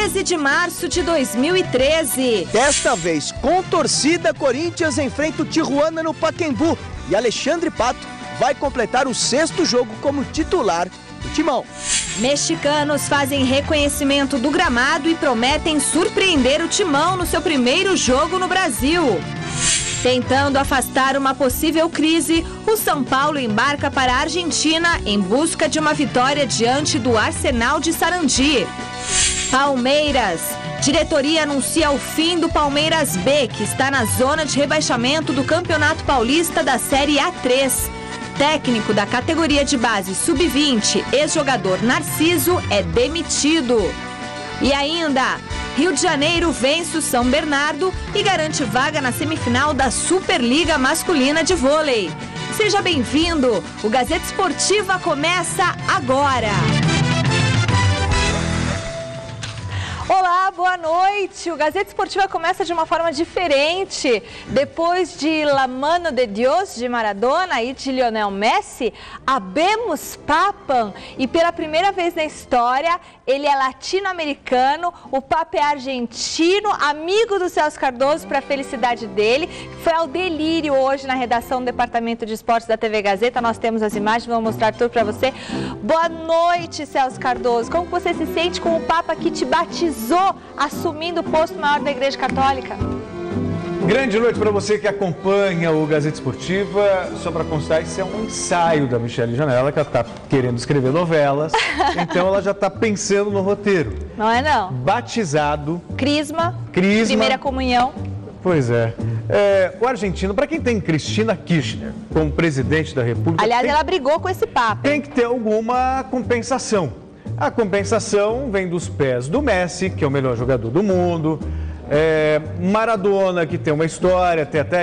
13 de março de 2013. Desta vez, com torcida, Corinthians enfrenta o Tijuana no Pacaembu e Alexandre Pato vai completar o 6º jogo como titular do Timão. Mexicanos fazem reconhecimento do gramado e prometem surpreender o Timão no seu primeiro jogo no Brasil. Tentando afastar uma possível crise, o São Paulo embarca para a Argentina em busca de uma vitória diante do Arsenal de Sarandi. Palmeiras. Diretoria anuncia o fim do Palmeiras B, que está na zona de rebaixamento do Campeonato Paulista da Série A3. Técnico da categoria de base sub-20, ex-jogador Narciso, é demitido. E ainda, Rio de Janeiro vence o São Bernardo e garante vaga na semifinal da Superliga Masculina de Vôlei. Seja bem-vindo, o Gazeta Esportiva começa agora. Olá, boa noite. O Gazeta Esportiva começa de uma forma diferente. Depois de La Mano de Dios, de Maradona, e de Lionel Messi, habemos Papam. E pela primeira vez na história, ele é latino-americano, o Papa é argentino, amigo do Celso Cardoso, para a felicidade dele. Foi ao delírio hoje na redação do Departamento de Esportes da TV Gazeta. Nós temos as imagens, vamos mostrar tudo para você. Boa noite, Celso Cardoso. Como você se sente com o Papa que te batizou, assumindo o posto maior da Igreja Católica? Grande noite para você que acompanha o Gazeta Esportiva. Só para constar, isso é um ensaio da Michele Janela, que ela está querendo escrever novelas, então ela já está pensando no roteiro. Não é não? Batizado. Crisma. Primeira comunhão. Pois é. O argentino, para quem tem Cristina Kirchner como presidente da República... Aliás, ela brigou com esse Papa. Tem que ter alguma compensação. A compensação vem dos pés do Messi, que é o melhor jogador do mundo. Maradona, que tem uma história, tem até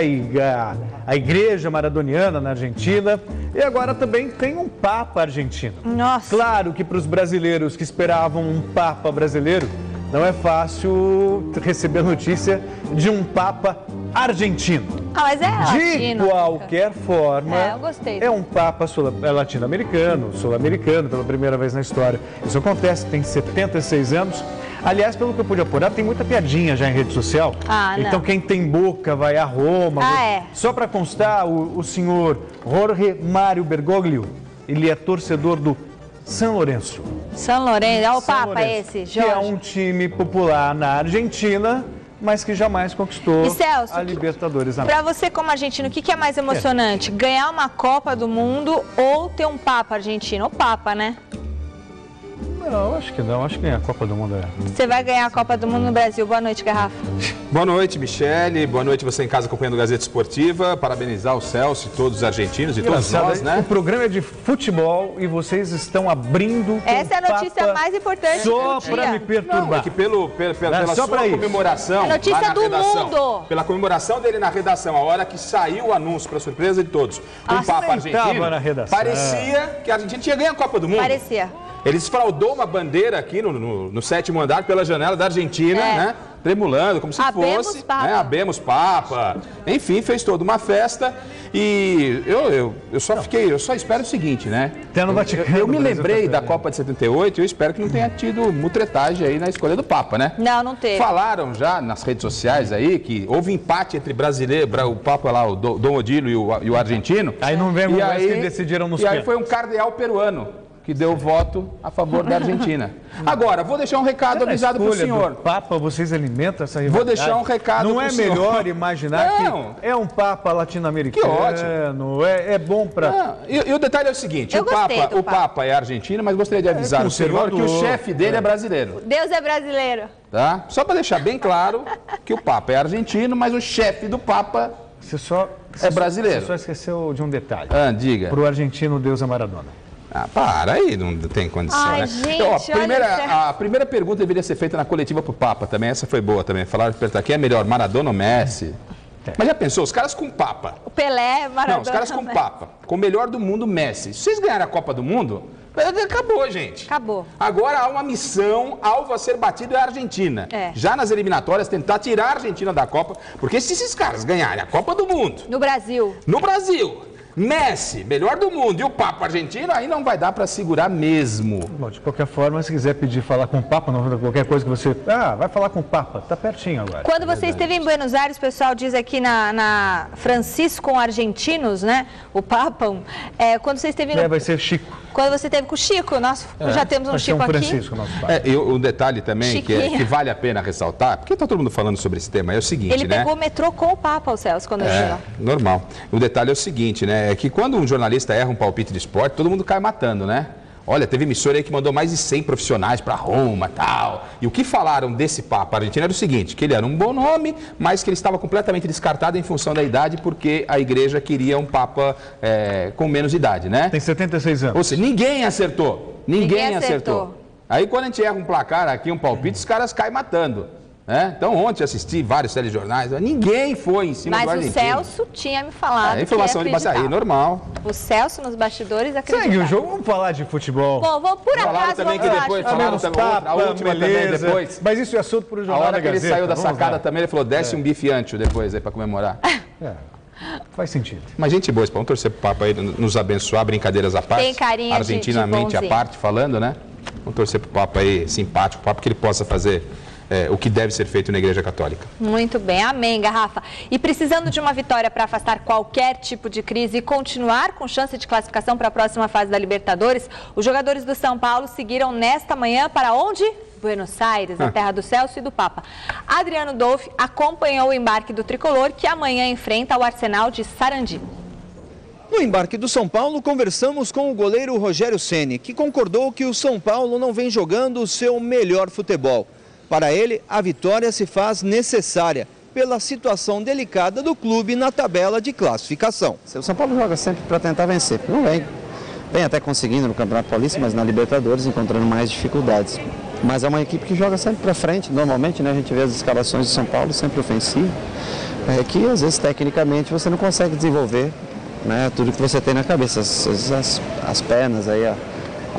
a igreja maradoniana na Argentina. E agora também tem um Papa argentino. Nossa! Claro que para os brasileiros que esperavam um Papa brasileiro, não é fácil receber notícia de um Papa argentino. Mas é latino. De qualquer forma, eu gostei. É um Papa latino-americano, sul-americano, pela primeira vez na história. Isso acontece, tem 76 anos. Aliás, pelo que eu pude apurar, tem muita piadinha já em rede social. Então quem tem boca vai a Roma. Só para constar, o senhor Jorge Mário Bergoglio, ele é torcedor do São Lourenço. São Lourenço, é o Papa esse, Jorge. Que é um time popular na Argentina, mas que jamais conquistou Celso, a Libertadores. Para você como argentino, o que é mais emocionante? Ganhar uma Copa do Mundo ou ter um Papa argentino? O Papa, né? Não, acho que não. Acho que ganhar a Copa do Mundo Você vai ganhar a Copa do Mundo no Brasil. Boa noite, Garrafa. Boa noite, Michele. Boa noite você em casa acompanhando o Gazeta Esportiva. Parabenizar o Celso e todos os argentinos e todos nós, né? O programa é de futebol e vocês estão abrindo... Essa é a notícia mais importante só para me perturbar. Não, é que pela sua comemoração... É notícia do mundo. Pela comemoração dele na redação, a hora que saiu o anúncio, para surpresa de todos, um Papa argentino, parecia que a Argentina tinha ganho a Copa do Mundo. Parecia. Ele esfraudou uma bandeira aqui no 7º andar pela janela da Argentina, né? Tremulando, como se fosse. Habemos Papa. Enfim, fez toda uma festa. E eu só espero o seguinte, né? Eu me lembrei da Copa de 78 e eu espero que não tenha tido mutretagem aí na escolha do Papa, né? Não teve. Falaram já nas redes sociais aí que houve empate entre brasileiro, o Papa lá, o Dom Odílio e o argentino. Aí não vemos mais que decidiram nos pés. E aí foi um cardeal peruano que deu voto a favor da Argentina. Agora, vou deixar um recado avisado para o senhor. Papa, vocês alimentam essa rivalidade? Vou deixar um recado para o senhor. Não é melhor imaginar que é um Papa latino-americano? Que ótimo. É bom para... E o detalhe é o seguinte, o Papa é argentino, mas gostaria de avisar o senhor que o chefe dele é brasileiro. Deus é brasileiro. Tá? Só para deixar bem claro que o Papa é argentino, mas o chefe do Papa é brasileiro. Você só esqueceu de um detalhe. Diga. Para o argentino, Deus é Maradona. Para aí, não tem condição, né? Gente, a primeira pergunta deveria ser feita na coletiva pro Papa também, essa foi boa também. Falaram que quem é melhor, Maradona ou Messi? Mas já pensou, os caras com Papa. O Pelé, Maradona. Não, os caras com Papa, com o melhor do mundo, Messi. Se vocês ganharem a Copa do Mundo, acabou, gente. Acabou. Agora há uma missão, alvo a ser batido é a Argentina. Já nas eliminatórias, tentar tirar a Argentina da Copa, porque se esses caras ganharem a Copa do Mundo... No Brasil. No Brasil... Messi, melhor do mundo, e o Papa argentino, aí não vai dar para segurar mesmo. Bom, de qualquer forma, se quiser pedir falar com o Papa, não, qualquer coisa que você... vai falar com o Papa, tá pertinho agora. Quando você esteve em Buenos Aires, o pessoal diz aqui na Francisco Argentinos, né, o Papa, quando você esteve no... vai ser Chico. Quando você esteve com o Chico, nós já temos um Chico aqui. Francisco, nosso pai. E o detalhe também que vale a pena ressaltar, porque está todo mundo falando sobre esse tema, é o seguinte, Ele pegou o metrô com o Papa, o Celso, quando eu cheguei lá. Normal. O detalhe é o seguinte, né, é que quando um jornalista erra um palpite de esporte, todo mundo cai matando, né? Olha, teve emissora aí que mandou mais de 100 profissionais para Roma e tal. E o que falaram desse Papa argentino era o seguinte, que ele era um bom nome, mas que ele estava completamente descartado em função da idade, porque a igreja queria um Papa com menos idade, né? Tem 76 anos. Ou seja, ninguém acertou. Ninguém acertou. Aí quando a gente erra um placar aqui, um palpite, os caras caem matando. Então ontem assisti vários telejornais, ninguém foi em cima do argentino. Mas o Celso tinha me falado a informação de base aí, normal. O Celso nos bastidores acreditava. Segue o jogo, vamos falar de futebol. Bom, por acaso também que depois falaram também, a última também depois. Mas isso é assunto para o jornal. A hora que ele saiu da sacada também, ele falou, desce um bife ancho depois aí para comemorar. Faz sentido. Mas gente boa, vamos torcer pro Papa aí, nos abençoar, brincadeiras à parte. Tem carinha argentinamente à parte, falando, né? Vamos torcer pro Papa aí, simpático, Papa, que ele possa fazer o que deve ser feito na Igreja Católica. Muito bem, amém, Garrafa. E precisando de uma vitória para afastar qualquer tipo de crise e continuar com chance de classificação para a próxima fase da Libertadores, os jogadores do São Paulo seguiram nesta manhã para onde? Buenos Aires, na terra do Celso e do Papa. Adriano Dolfi acompanhou o embarque do tricolor, que amanhã enfrenta o Arsenal de Sarandi. No embarque do São Paulo, conversamos com o goleiro Rogério Ceni, que concordou que o São Paulo não vem jogando o seu melhor futebol. Para ele, a vitória se faz necessária pela situação delicada do clube na tabela de classificação. O São Paulo joga sempre para tentar vencer. Não vem até conseguindo no Campeonato Paulista, mas na Libertadores encontrando mais dificuldades. Mas é uma equipe que joga sempre para frente, normalmente, né? A gente vê as escalações do São Paulo sempre ofensivo, que às vezes tecnicamente você não consegue desenvolver, né, tudo que você tem na cabeça. As pernas, aí, a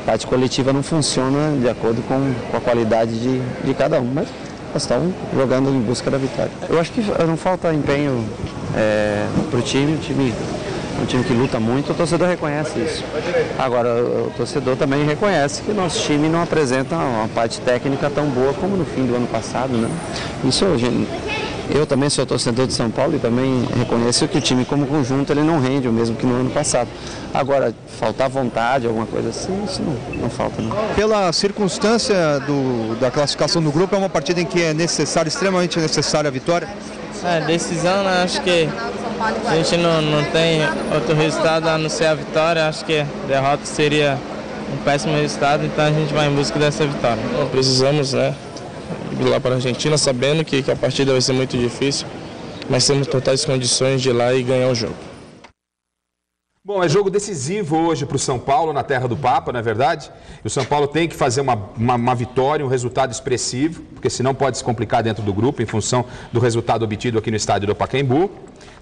parte coletiva não funciona de acordo com a qualidade de cada um, mas nós estamos jogando em busca da vitória. Eu acho que não falta empenho para o time, um time que luta muito, o torcedor reconhece isso. Agora, o torcedor também reconhece que o nosso time não apresenta uma parte técnica tão boa como no fim do ano passado, né? Isso, eu também sou torcedor de São Paulo e também reconheço que o time como conjunto ele não rende o mesmo que no ano passado. Agora, faltar vontade, alguma coisa assim, isso não falta, não. Pela circunstância da classificação do grupo, é uma partida em que é necessário, extremamente necessária a vitória? Decisão, né? Acho que a gente não tem outro resultado a não ser a vitória. Acho que a derrota seria um péssimo resultado, então a gente vai em busca dessa vitória. Precisamos, né, ir lá para a Argentina sabendo que a partida vai ser muito difícil, mas temos totais condições de ir lá e ganhar o jogo. Bom, é jogo decisivo hoje para o São Paulo, na terra do Papa, não é verdade? E o São Paulo tem que fazer uma vitória, um resultado expressivo, porque senão pode se complicar dentro do grupo, em função do resultado obtido aqui no estádio do Pacaembu.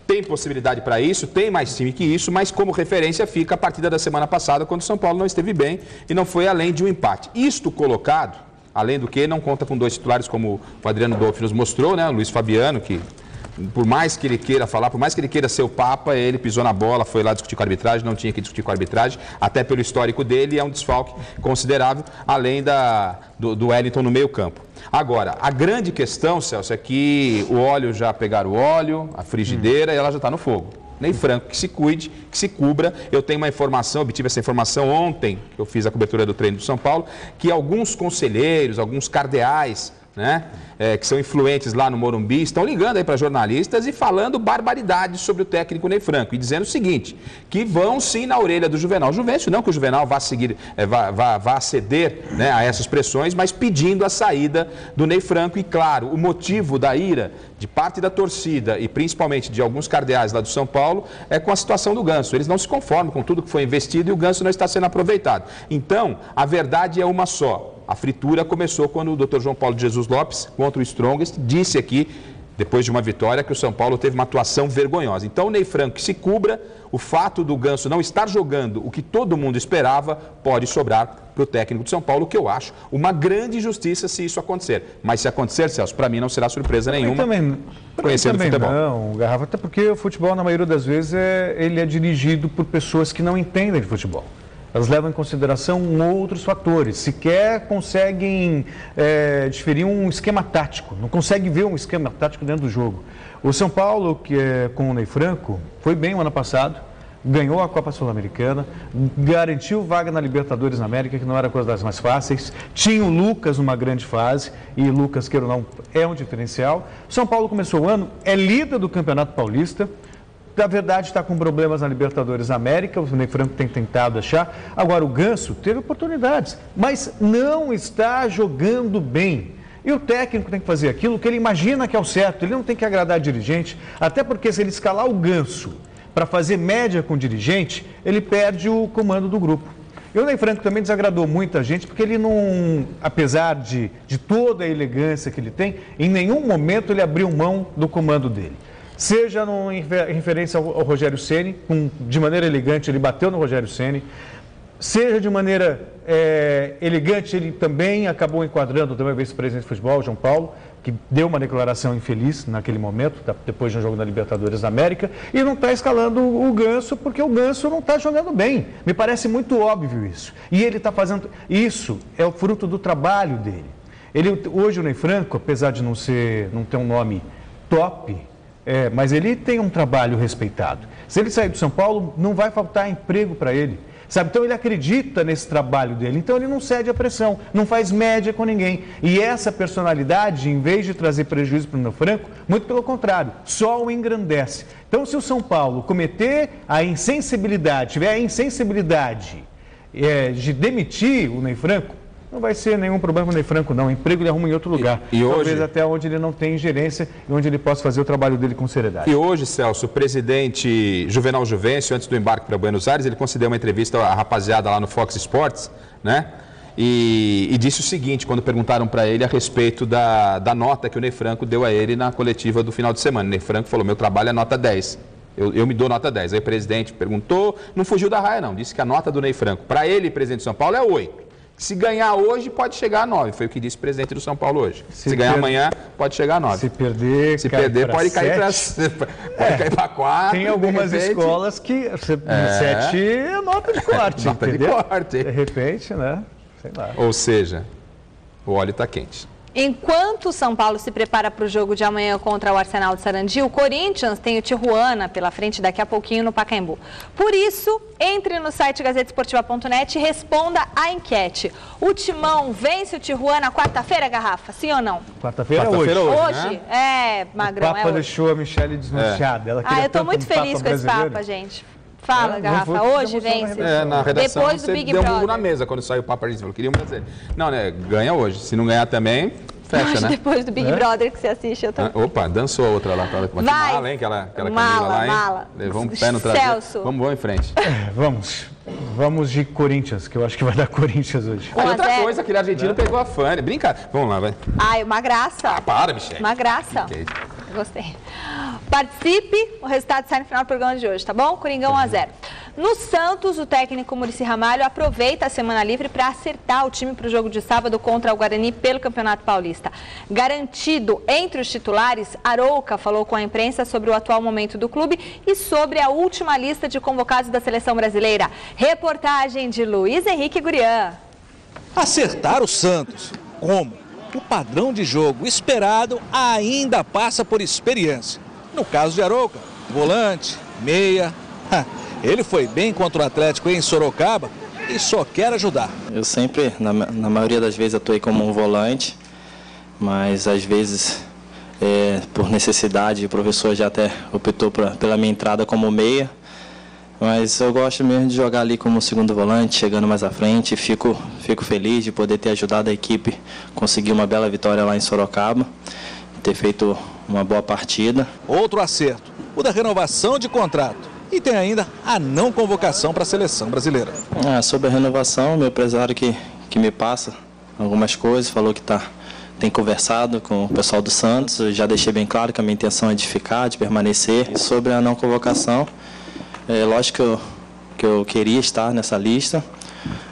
Tem possibilidade para isso, tem mais time que isso, mas como referência fica a partida da semana passada, quando o São Paulo não esteve bem e não foi além de um empate. Isto colocado, além do que, não conta com dois titulares, como o Adriano Dolfi nos mostrou, né? O Luiz Fabiano, que por mais que ele queira falar, por mais que ele queira ser o Papa, ele pisou na bola, foi lá discutir com a arbitragem, não tinha que discutir com a arbitragem, até pelo histórico dele, é um desfalque considerável, além do Wellington no meio campo. Agora, a grande questão, Celso, é que o óleo já pegaram o óleo, a frigideira, e ela já está no fogo. Ney Franco, que se cuide, que se cubra. Eu tenho uma informação, obtive essa informação ontem, que eu fiz a cobertura do treino do São Paulo, que alguns conselheiros, alguns cardeais, né, que são influentes lá no Morumbi, estão ligando aí para jornalistas e falando barbaridades sobre o técnico Ney Franco e dizendo o seguinte, que vão sim na orelha do Juvenal Juvencio, não que o Juvenal vá seguir, vá ceder, né, a essas pressões, mas pedindo a saída do Ney Franco e, claro, o motivo da ira de parte da torcida e principalmente de alguns cardeais lá do São Paulo é com a situação do Ganso. Eles não se conformam com tudo que foi investido e o Ganso não está sendo aproveitado. Então, a verdade é uma só. A fritura começou quando o Dr. João Paulo de Jesus Lopes, contra o Strongest, disse aqui, depois de uma vitória que o São Paulo teve uma atuação vergonhosa. Então o Ney Franco que se cubra, o fato do Ganso não estar jogando o que todo mundo esperava pode sobrar para o técnico de São Paulo, que eu acho uma grande injustiça se isso acontecer. Mas se acontecer, Celso, para mim não será surpresa nenhuma. Conhecendo o futebol. Não, Garrafa, até porque o futebol, na maioria das vezes, ele é dirigido por pessoas que não entendem de futebol. Elas levam em consideração outros fatores, sequer conseguem diferir um esquema tático, não conseguem ver um esquema tático dentro do jogo. O São Paulo, que é com o Ney Franco, foi bem o ano passado, ganhou a Copa Sul-Americana, garantiu vaga na Libertadores na América, que não era coisa das mais fáceis, tinha o Lucas numa grande fase, e Lucas, queira ou não, é um diferencial. O São Paulo começou o ano, é líder do Campeonato Paulista, na verdade está com problemas na Libertadores América, o Ney Franco tem tentado achar. Agora o Ganso teve oportunidades, mas não está jogando bem. E o técnico tem que fazer aquilo que ele imagina que é o certo, ele não tem que agradar dirigente, até porque se ele escalar o Ganso para fazer média com o dirigente, ele perde o comando do grupo. E o Ney Franco também desagradou muita gente, porque ele não, apesar de toda a elegância que ele tem, em nenhum momento ele abriu mão do comando dele. Seja em referência ao Rogério Ceni, de maneira elegante ele bateu no Rogério Ceni, seja de maneira elegante ele também acabou enquadrando também o vice-presidente de futebol, João Paulo, que deu uma declaração infeliz naquele momento, depois de um jogo da Libertadores da América, e não está escalando o Ganso, porque o Ganso não está jogando bem. Me parece muito óbvio isso. E ele está fazendo... Isso é o fruto do trabalho dele. Hoje o Ney Franco, apesar de não ter um nome top... mas ele tem um trabalho respeitado. Se ele sair do São Paulo, não vai faltar emprego para ele. Sabe? Então ele acredita nesse trabalho dele. Então ele não cede à pressão, não faz média com ninguém. E essa personalidade, em vez de trazer prejuízo para o Ney Franco, muito pelo contrário, só o engrandece. Então se o São Paulo cometer a insensibilidade, tiver a insensibilidade de demitir o Ney Franco, não vai ser nenhum problema com o Ney Franco, não. O emprego ele arruma em outro lugar. E talvez hoje... até onde ele não tem ingerência e onde ele possa fazer o trabalho dele com seriedade. E hoje, Celso, o presidente Juvenal Juvencio, antes do embarque para Buenos Aires, ele concedeu uma entrevista à rapaziada lá no Fox Sports, né? E disse o seguinte, quando perguntaram para ele a respeito da nota que o Ney Franco deu a ele na coletiva do final de semana. O Ney Franco falou, meu trabalho é nota 10. Eu me dou nota 10. Aí o presidente perguntou, não fugiu da raia não, disse que a nota do Ney Franco, para ele, presidente de São Paulo, é 8. Se ganhar hoje, pode chegar a 9. Foi o que disse o presidente do São Paulo hoje. Se ganhar amanhã, pode chegar a 9. Se perder pode cair para 4. Tem algumas escolas que 7 é nota de corte. Nota entendeu? de corte. De repente, né? Sei lá. Ou seja, o óleo está quente. Enquanto o São Paulo se prepara para o jogo de amanhã contra o Arsenal de Sarandi, o Corinthians tem o Tijuana pela frente daqui a pouquinho no Pacaembu. Por isso, entre no site gazetesportiva.net e responda a enquete. O Timão vence o Tijuana quarta-feira, Garrafa? Sim ou não? Quarta-feira é hoje. Hoje? Né? Magrão, o Papa deixou a Michele desmanchada. Ela eu estou muito feliz com esse Papa, gente. Fala, Garrafa, hoje vence. Na redação, depois do Big Brother. Deu um na mesa quando saiu o Papa, a gente falou, queria um brasileiro. Não, né, ganha hoje. Se não ganhar também, fecha, né? Depois do Big Brother que você assiste, eu tô... Opa, dançou a outra lá. Que mala, hein? Aquela Camila lá, hein? Mala. Levou um pé no traseiro. Celso. Vamos em frente. Vamos de Corinthians, que eu acho que vai dar Corinthians hoje. Outra coisa, aquele argentino pegou a Fanny. Brincadeira. Vamos lá, vai. Uma graça. Para, Michele. Uma graça. Gostei. Participe, o resultado sai no final do programa de hoje, tá bom? Coringão 1-0. No Santos, o técnico Muricy Ramalho aproveita a semana livre para acertar o time para o jogo de sábado contra o Guarani pelo Campeonato Paulista. Garantido entre os titulares, Arouca falou com a imprensa sobre o atual momento do clube e sobre a última lista de convocados da seleção brasileira. Reportagem de Luiz Henrique Gurian. Acertar o Santos. Como? O padrão de jogo esperado ainda passa por experiência. No caso de Arouca, volante, meia. Ele foi bem contra o Atlético em Sorocaba e só quer ajudar. Eu sempre, na maioria das vezes, atuei como um volante, mas às vezes, por necessidade, o professor já até optou pela minha entrada como meia. Mas eu gosto mesmo de jogar ali como segundo volante, chegando mais à frente. Fico feliz de poder ter ajudado a equipe a conseguir uma bela vitória lá em Sorocaba, ter feito uma boa partida. Outro acerto, o da renovação de contrato. E tem ainda a não convocação para a seleção brasileira. Sobre a renovação, meu empresário que me passa algumas coisas, falou que está tenho conversado com o pessoal do Santos, eu já deixei bem claro que a minha intenção é de ficar, de permanecer. E sobre a não convocação, lógico que eu queria estar nessa lista,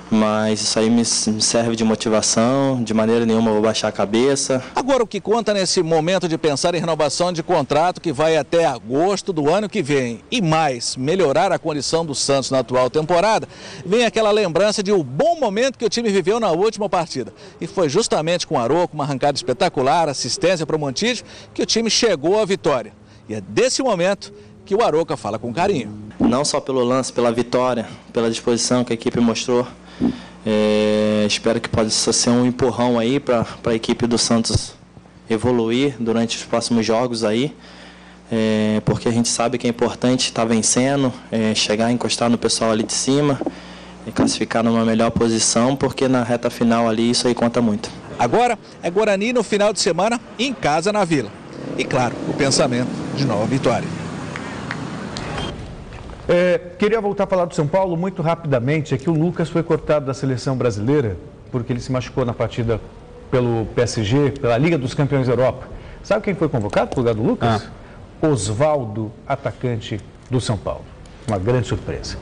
mas isso aí me serve de motivação, de maneira nenhuma eu vou baixar a cabeça. Agora o que conta nesse momento de pensar em renovação de contrato que vai até agosto do ano que vem e mais, melhorar a condição do Santos na atual temporada, vem aquela lembrança de um bom momento que o time viveu na última partida. E foi justamente com o Arouca, uma arrancada espetacular, assistência para o Montijo, que o time chegou à vitória. E é desse momento que o Arouca fala com carinho. Não só pelo lance, pela vitória, pela disposição que a equipe mostrou. Espero que possa ser um empurrão aí para a equipe do Santos evoluir durante os próximos jogos aí, porque a gente sabe que é importante estar vencendo, chegar a encostar no pessoal ali de cima, classificar numa melhor posição, porque na reta final ali isso aí conta muito. Agora é Guarani no final de semana em casa na Vila. E claro, o pensamento de nova vitória. Queria voltar a falar do São Paulo muito rapidamente. É que o Lucas foi cortado da seleção brasileira porque ele se machucou na partida pelo PSG, pela Liga dos Campeões da Europa. Sabe quem foi convocado para o lugar do Lucas? Osvaldo, atacante do São Paulo. Uma grande surpresa.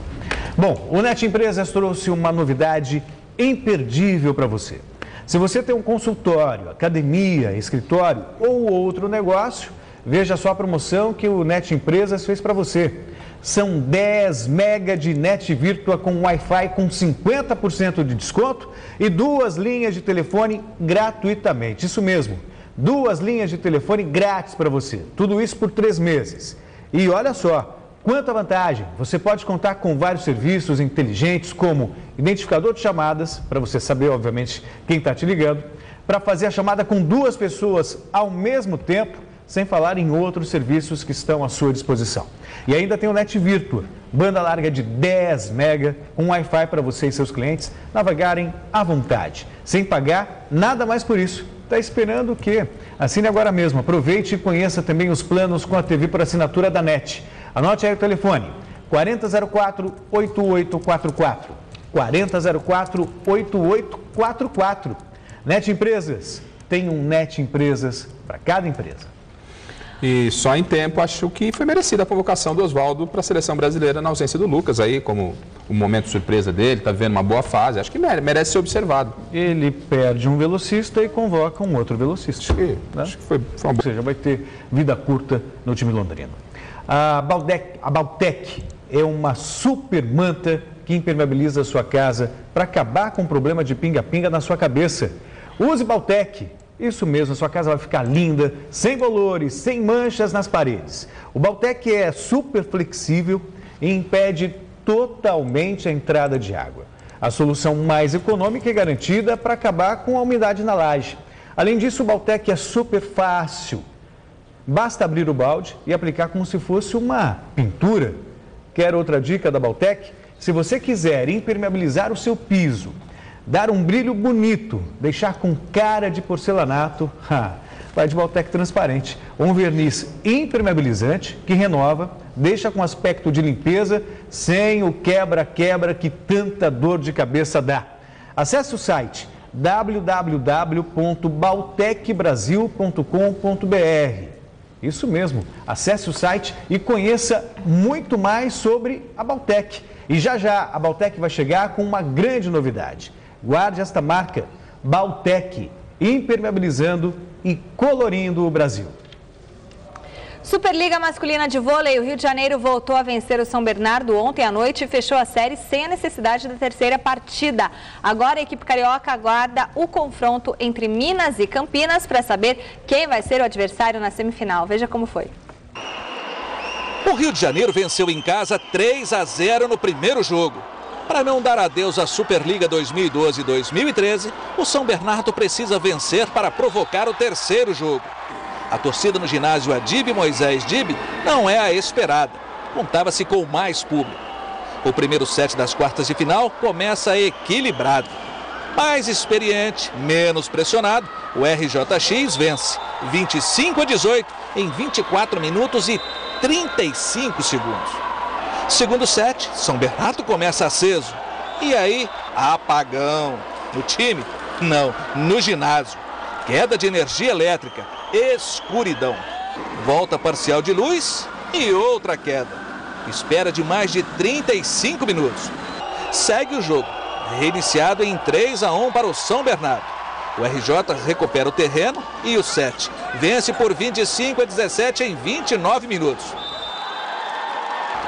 Bom, o Net Empresas trouxe uma novidade imperdível para você. Se você tem um consultório, academia, escritório ou outro negócio, veja só a promoção que o Net Empresas fez para você. São 10 mega de Net Virtua com Wi-Fi com 50% de desconto e 2 linhas de telefone gratuitamente. Isso mesmo, 2 linhas de telefone grátis para você. Tudo isso por 3 meses. E olha só, quanta vantagem! Você pode contar com vários serviços inteligentes como identificador de chamadas, para você saber, obviamente, quem está te ligando, para fazer a chamada com 2 pessoas ao mesmo tempo, sem falar em outros serviços que estão à sua disposição. E ainda tem o Net Virtua, banda larga de 10 mega, com Wi-Fi para você e seus clientes navegarem à vontade, sem pagar nada mais por isso. Está esperando o quê? Assine agora mesmo, aproveite e conheça também os planos com a TV por assinatura da NET. Anote aí o telefone, 4004-8844, 4004-8844. Net Empresas, tem um Net Empresas para cada empresa. E só em tempo, acho que foi merecida a convocação do Osvaldo para a seleção brasileira na ausência do Lucas aí, como um momento surpresa dele, está vivendo uma boa fase, acho que merece ser observado. Ele perde um velocista e convoca um outro velocista. Acho que foi uma boa. Ou seja, vai ter vida curta no time londrino. A Baltec é uma super manta que impermeabiliza a sua casa para acabar com o problema de pinga-pinga na sua cabeça. Use Baltec. Isso mesmo, a sua casa vai ficar linda, sem bolores, sem manchas nas paredes. O Baltec é super flexível e impede totalmente a entrada de água. A solução mais econômica e garantida para acabar com a umidade na laje. Além disso, o Baltec é super fácil. Basta abrir o balde e aplicar como se fosse uma pintura. Quer outra dica da Baltec? Se você quiser impermeabilizar o seu piso, dar um brilho bonito, deixar com cara de porcelanato, vai de Baltec transparente. Um verniz impermeabilizante que renova, deixa com aspecto de limpeza, sem o quebra-quebra que tanta dor de cabeça dá. Acesse o site www.baltecbrasil.com.br. Isso mesmo, acesse o site e conheça muito mais sobre a Baltec. E já a Baltec vai chegar com uma grande novidade. Guarde esta marca, Baltec, impermeabilizando e colorindo o Brasil. Superliga Masculina de Vôlei, o Rio de Janeiro voltou a vencer o São Bernardo ontem à noite e fechou a série sem a necessidade da terceira partida. Agora a equipe carioca aguarda o confronto entre Minas e Campinas para saber quem vai ser o adversário na semifinal. Veja como foi. O Rio de Janeiro venceu em casa 3-0 no primeiro jogo. Para não dar adeus à Superliga 2012 e 2013, o São Bernardo precisa vencer para provocar o terceiro jogo. A torcida no ginásio Adib Moisés Dib não é a esperada. Contava-se com mais público. O primeiro set das quartas de final começa equilibrado. Mais experiente, menos pressionado, o RJX vence 25-18 em 24 minutos e 35 segundos. Segundo set, São Bernardo começa aceso. E aí, apagão. No time? Não, no ginásio. queda de energia elétrica, escuridão. Volta parcial de luz e outra queda. Espera de mais de 35 minutos. Segue o jogo, reiniciado em 3-1 para o São Bernardo. O RJ recupera o terreno e o 7 vence por 25-17 em 29 minutos.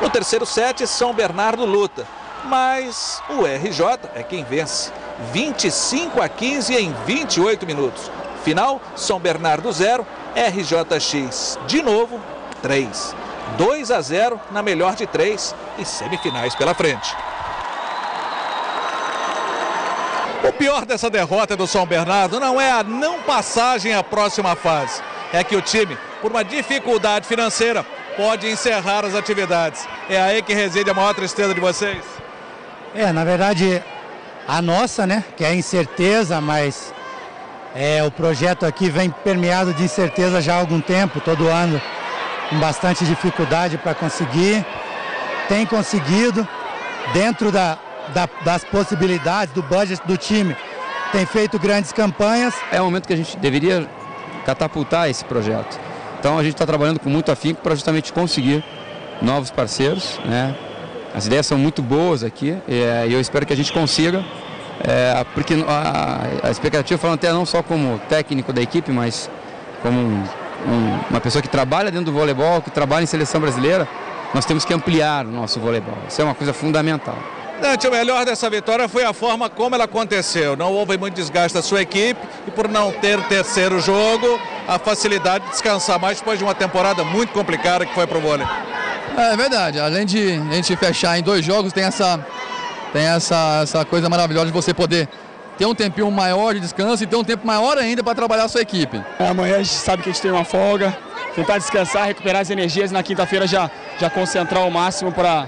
No terceiro set, São Bernardo luta, mas o RJ é quem vence. 25-15 em 28 minutos. Final, São Bernardo 0, RJX de novo 3. 2-0 na melhor de 3 e semifinais pela frente. O pior dessa derrota do São Bernardo não é a não passagem à próxima fase. É que o time, por uma dificuldade financeira, pode encerrar as atividades. É aí que reside a maior tristeza de vocês? Na verdade, a nossa, né, que é a incerteza, mas o projeto aqui vem permeado de incerteza já há algum tempo, todo ano, com bastante dificuldade para conseguir. Tem conseguido, dentro das possibilidades, do budget do time, tem feito grandes campanhas. É o momento que a gente deveria catapultar esse projeto. Então a gente está trabalhando com muito afinco para justamente conseguir novos parceiros, né? As ideias são muito boas aqui e eu espero que a gente consiga, porque a expectativa, falando até não só como técnico da equipe, mas como uma pessoa que trabalha dentro do voleibol, que trabalha em seleção brasileira, nós temos que ampliar o nosso voleibol. Isso é uma coisa fundamental. Dante, o melhor dessa vitória foi a forma como ela aconteceu. Não houve muito desgaste da sua equipe e por não ter terceiro jogo, a facilidade de descansar mais depois de uma temporada muito complicada que foi para o vôlei. É verdade, além de a gente fechar em 2 jogos, tem essa coisa maravilhosa de você poder ter um tempinho maior de descanso e ter um tempo maior ainda para trabalhar a sua equipe. Amanhã a gente sabe que a gente tem uma folga, tentar descansar, recuperar as energias e na quinta-feira já concentrar ao máximo para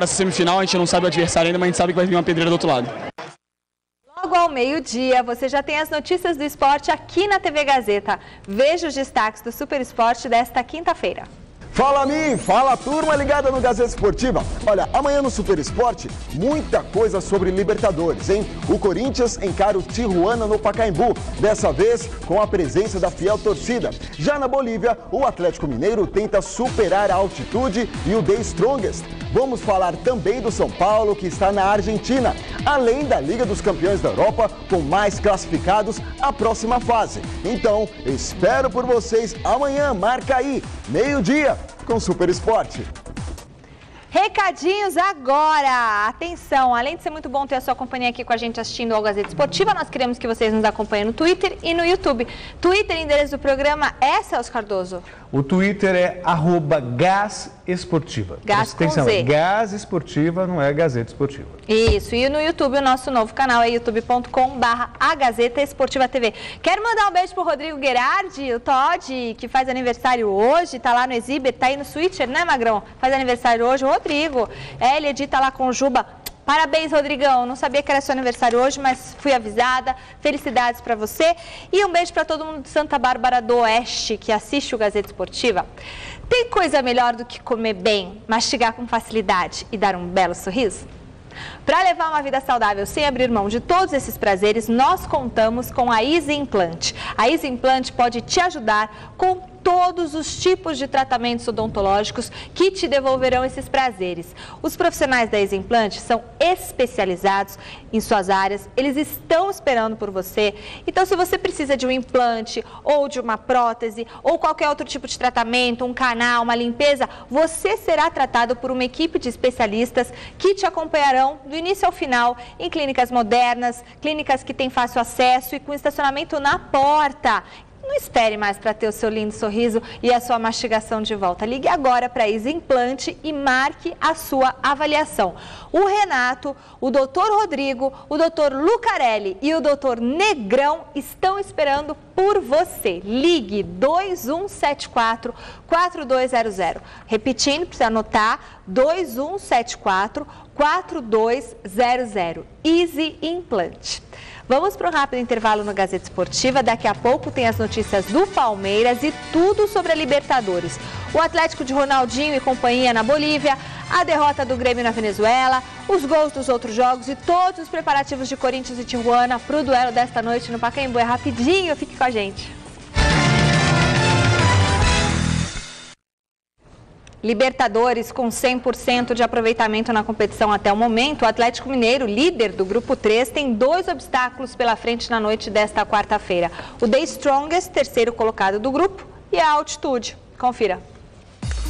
essa semifinal. A gente não sabe o adversário ainda, mas a gente sabe que vai vir uma pedreira do outro lado. Logo ao meio-dia, você já tem as notícias do esporte aqui na TV Gazeta. Veja os destaques do Super Esporte desta quinta-feira. Fala a mim, fala a turma ligada no Gazeta Esportiva. Olha, amanhã no Super Esporte, muita coisa sobre Libertadores, hein? O Corinthians encara o Tijuana no Pacaembu, dessa vez com a presença da fiel torcida. Já na Bolívia, o Atlético Mineiro tenta superar a altitude e o The Strongest. Vamos falar também do São Paulo, que está na Argentina, além da Liga dos Campeões da Europa, com mais classificados à próxima fase. Então, espero por vocês amanhã, marca aí, meio-dia, com Super Esporte. Recadinhos agora! Atenção, além de ser muito bom ter a sua companhia aqui com a gente assistindo ao Gazeta Esportiva, nós queremos que vocês nos acompanhem no Twitter e no YouTube. Twitter, endereço do programa é, Celso Cardoso? O Twitter é @GazEsportiva. Gaz com Z. Gaz Esportiva, não é Gazeta Esportiva. Isso, e no YouTube o nosso novo canal é youtube.com/AGazetaEsportiva-TV. Quero mandar um beijo pro Rodrigo Gerardi, o Todd, que faz aniversário hoje, tá lá no Exhibit, tá aí no Switcher, né, Magrão? Faz aniversário hoje, o Rodrigo. Ele edita lá com o Juba. Parabéns, Rodrigão. Não sabia que era seu aniversário hoje, mas fui avisada. Felicidades para você. E um beijo para todo mundo de Santa Bárbara do Oeste que assiste o Gazeta Esportiva. Tem coisa melhor do que comer bem, mastigar com facilidade e dar um belo sorriso? Para levar uma vida saudável sem abrir mão de todos esses prazeres, nós contamos com a Easy Implant. A Easy Implant pode te ajudar com todos os tipos de tratamentos odontológicos que te devolverão esses prazeres. Os profissionais da Easy Implant são especializados em suas áreas, eles estão esperando por você. Então, se você precisa de um implante ou de uma prótese ou qualquer outro tipo de tratamento, um canal, uma limpeza, você será tratado por uma equipe de especialistas que te acompanharão do início ao final em clínicas modernas, clínicas que têm fácil acesso e com estacionamento na porta. Não espere mais para ter o seu lindo sorriso e a sua mastigação de volta. Ligue agora para a Easy Implant e marque a sua avaliação. O Renato, o Dr. Rodrigo, o Dr. Lucarelli e o Dr. Negrão estão esperando por você. Ligue 2174-4200. Repetindo, precisa anotar, 2174-4200. Easy Implant. Vamos para um rápido intervalo no Gazeta Esportiva. Daqui a pouco tem as notícias do Palmeiras e tudo sobre a Libertadores. O Atlético de Ronaldinho e companhia na Bolívia, a derrota do Grêmio na Venezuela, os gols dos outros jogos e todos os preparativos de Corinthians e Tijuana para o duelo desta noite no Pacaembu. É rapidinho, fique com a gente. Libertadores com 100% de aproveitamento na competição até o momento, o Atlético Mineiro, líder do Grupo 3, tem 2 obstáculos pela frente na noite desta quarta-feira. O The Strongest, terceiro colocado do grupo, e a altitude. Confira.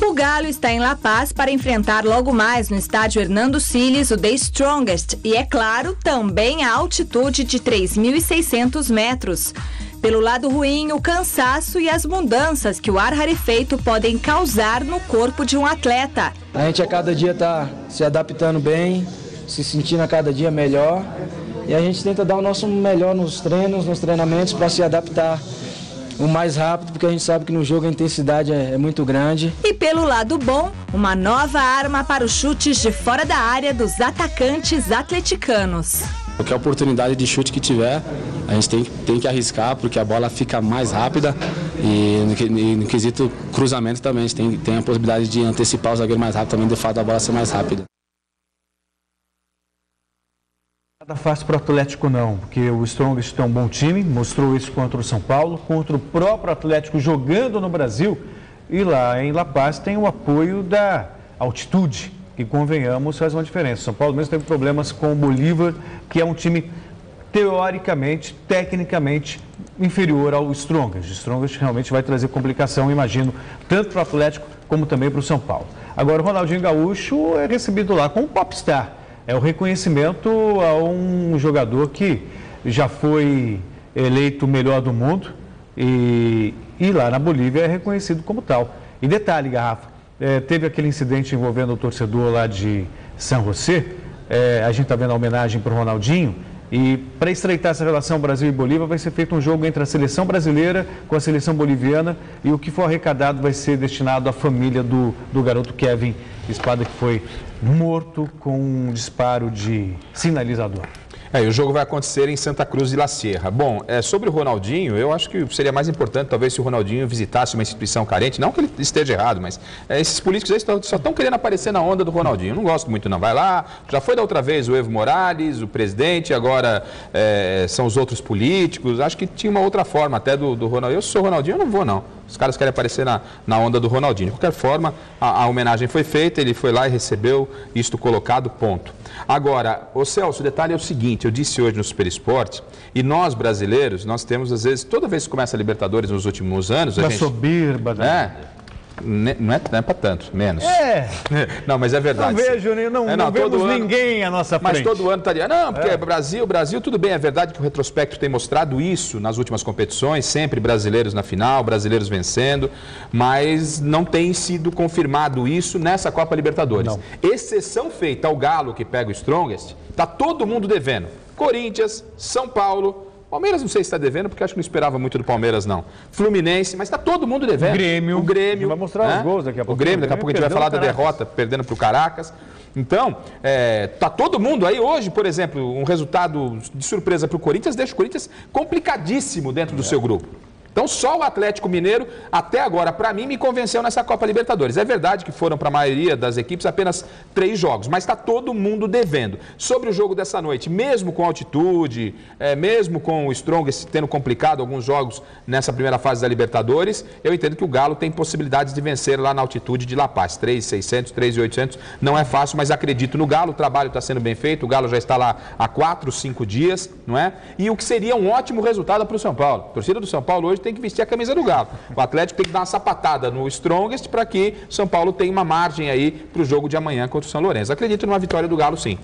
O Galo está em La Paz para enfrentar logo mais no estádio Hernando Siles o The Strongest e, é claro, também a altitude de 3.600 metros. Pelo lado ruim, o cansaço e as mudanças que o ar rarefeito podem causar no corpo de um atleta. A gente a cada dia está se adaptando bem, se sentindo a cada dia melhor e a gente tenta dar o nosso melhor nos treinos, nos treinamentos para se adaptar o mais rápido, porque a gente sabe que no jogo a intensidade é muito grande. E pelo lado bom, uma nova arma para os chutes de fora da área dos atacantes atleticanos. Qualquer oportunidade de chute que tiver, a gente tem que arriscar, porque a bola fica mais rápida e no quesito cruzamento também, a gente tem a possibilidade de antecipar o zagueiro mais rápido também, de fato a bola ser mais rápida. Nada fácil para o Atlético não, porque o Strongest tem um bom time, mostrou isso contra o São Paulo, contra o próprio Atlético jogando no Brasil, e lá em La Paz tem o apoio da altitude, que convenhamos faz uma diferença. São Paulo mesmo teve problemas com o Bolívar, que é um time teoricamente, tecnicamente inferior ao Strongest. O Strongest realmente vai trazer complicação, imagino, tanto para o Atlético como também para o São Paulo. Agora o Ronaldinho Gaúcho é recebido lá como popstar. É o reconhecimento a um jogador que já foi eleito o melhor do mundo e lá na Bolívia é reconhecido como tal. E detalhe, Garrafa, teve aquele incidente envolvendo o torcedor lá de São José, a gente está vendo a homenagem para o Ronaldinho, e para estreitar essa relação Brasil e Bolívia vai ser feito um jogo entre a seleção brasileira com a seleção boliviana e o que for arrecadado vai ser destinado à família do garoto Kevin Espada, que foi morto com um disparo de sinalizador. E o jogo vai acontecer em Santa Cruz de La Sierra. Bom, sobre o Ronaldinho, eu acho que seria mais importante, talvez, se o Ronaldinho visitasse uma instituição carente. Não que ele esteja errado, mas esses políticos aí só estão querendo aparecer na onda do Ronaldinho. Eu não gosto muito, não. Vai lá, já foi da outra vez o Evo Morales, o presidente, agora são os outros políticos. Acho que tinha uma outra forma até do Ronaldinho. Eu sou Ronaldinho, eu não vou, não. Os caras querem aparecer na onda do Ronaldinho. De qualquer forma, a homenagem foi feita, ele foi lá e recebeu isto colocado, ponto. Agora, ô Celso, o detalhe é o seguinte, eu disse hoje no Super Esporte, e nós brasileiros, nós temos às vezes, toda vez que começa a Libertadores nos últimos anos... Uma soberba, né? Não é para tanto, menos. Não, mas é verdade. Não vemos ninguém à nossa frente. Mas todo ano estaria. Não, porque Brasil, tudo bem, é verdade que o retrospecto tem mostrado isso nas últimas competições, sempre brasileiros na final, brasileiros vencendo, mas não tem sido confirmado isso nessa Copa Libertadores. Não. Exceção feita ao Galo, que pega o Strongest, está todo mundo devendo. Corinthians, São Paulo... Palmeiras não sei se está devendo, porque acho que não esperava muito do Palmeiras, não. Fluminense, mas está todo mundo devendo. O Grêmio. Vai mostrar os gols daqui a pouco. O Grêmio, daqui a pouco a gente vai falar da derrota, perdendo para o Caracas. Então, está todo mundo aí hoje, por exemplo, um resultado de surpresa para o Corinthians, deixa o Corinthians complicadíssimo dentro do seu grupo. Então, só o Atlético Mineiro, até agora, para mim, me convenceu nessa Copa Libertadores. É verdade que foram, para a maioria das equipes, apenas 3 jogos, mas está todo mundo devendo. Sobre o jogo dessa noite, mesmo com altitude, mesmo com o Strongest tendo complicado alguns jogos nessa primeira fase da Libertadores, eu entendo que o Galo tem possibilidades de vencer lá na altitude de La Paz. 3.600, 3.800, não é fácil, mas acredito no Galo, o trabalho está sendo bem feito, o Galo já está lá há 4, 5 dias, não é? E o que seria um ótimo resultado para o São Paulo. A torcida do São Paulo hoje tem que vestir a camisa do Galo. O Atlético tem que dar uma sapatada no Strongest para que São Paulo tenha uma margem aí para o jogo de amanhã contra o São Lourenço. Acredito numa vitória do Galo, sim.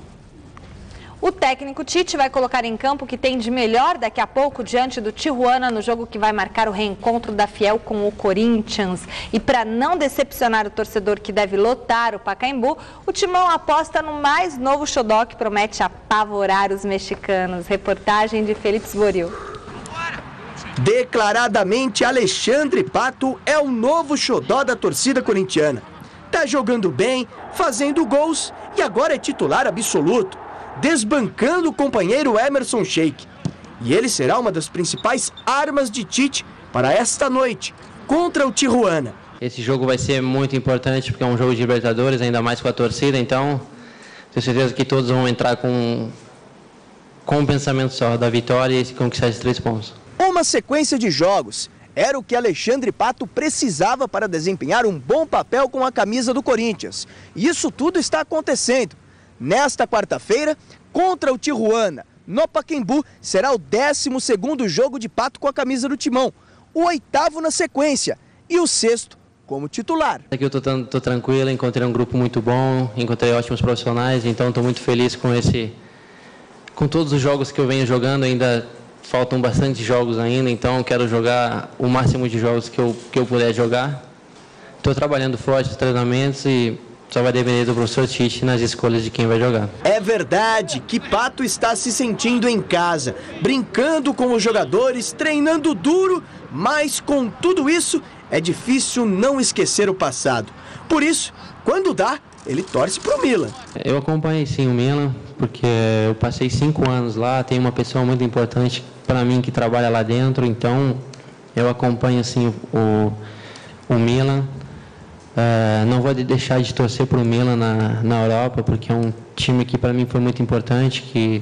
O técnico Tite vai colocar em campo o que tem de melhor daqui a pouco diante do Tijuana no jogo que vai marcar o reencontro da Fiel com o Corinthians. E para não decepcionar o torcedor que deve lotar o Pacaembu, o Timão aposta no mais novo xodó que promete apavorar os mexicanos. Reportagem de Felipe Sboril. Declaradamente, Alexandre Pato é o novo xodó da torcida corintiana. Tá jogando bem, fazendo gols e agora é titular absoluto, desbancando o companheiro Emerson Sheik. E ele será uma das principais armas de Tite para esta noite, contra o Tijuana. Esse jogo vai ser muito importante porque é um jogo de Libertadores, ainda mais com a torcida, então tenho certeza que todos vão entrar com um pensamento só da vitória e conquistar esses 3 pontos. Uma sequência de jogos era o que Alexandre Pato precisava para desempenhar um bom papel com a camisa do Corinthians. E isso tudo está acontecendo. Nesta quarta-feira, contra o Tijuana, no Pacaembu, será o 12º jogo de Pato com a camisa do Timão, o 8º na sequência e o 6º como titular. Aqui eu tô tranquilo, encontrei um grupo muito bom, encontrei ótimos profissionais, então estou muito feliz com todos os jogos que eu venho jogando. Ainda faltam bastante jogos ainda, então quero jogar o máximo de jogos que eu puder jogar. Estou trabalhando forte nos treinamentos e só vai depender do professor Tite nas escolhas de quem vai jogar. É verdade que Pato está se sentindo em casa, brincando com os jogadores, treinando duro, mas com tudo isso é difícil não esquecer o passado. Por isso, quando dá, ele torce para o Milan. Eu acompanhei sim o Milan, porque eu passei 5 anos lá, tem uma pessoa muito importante para mim que trabalha lá dentro, então eu acompanho assim o Milan. Não vou deixar de torcer para o Milan na Europa, porque é um time que para mim foi muito importante, que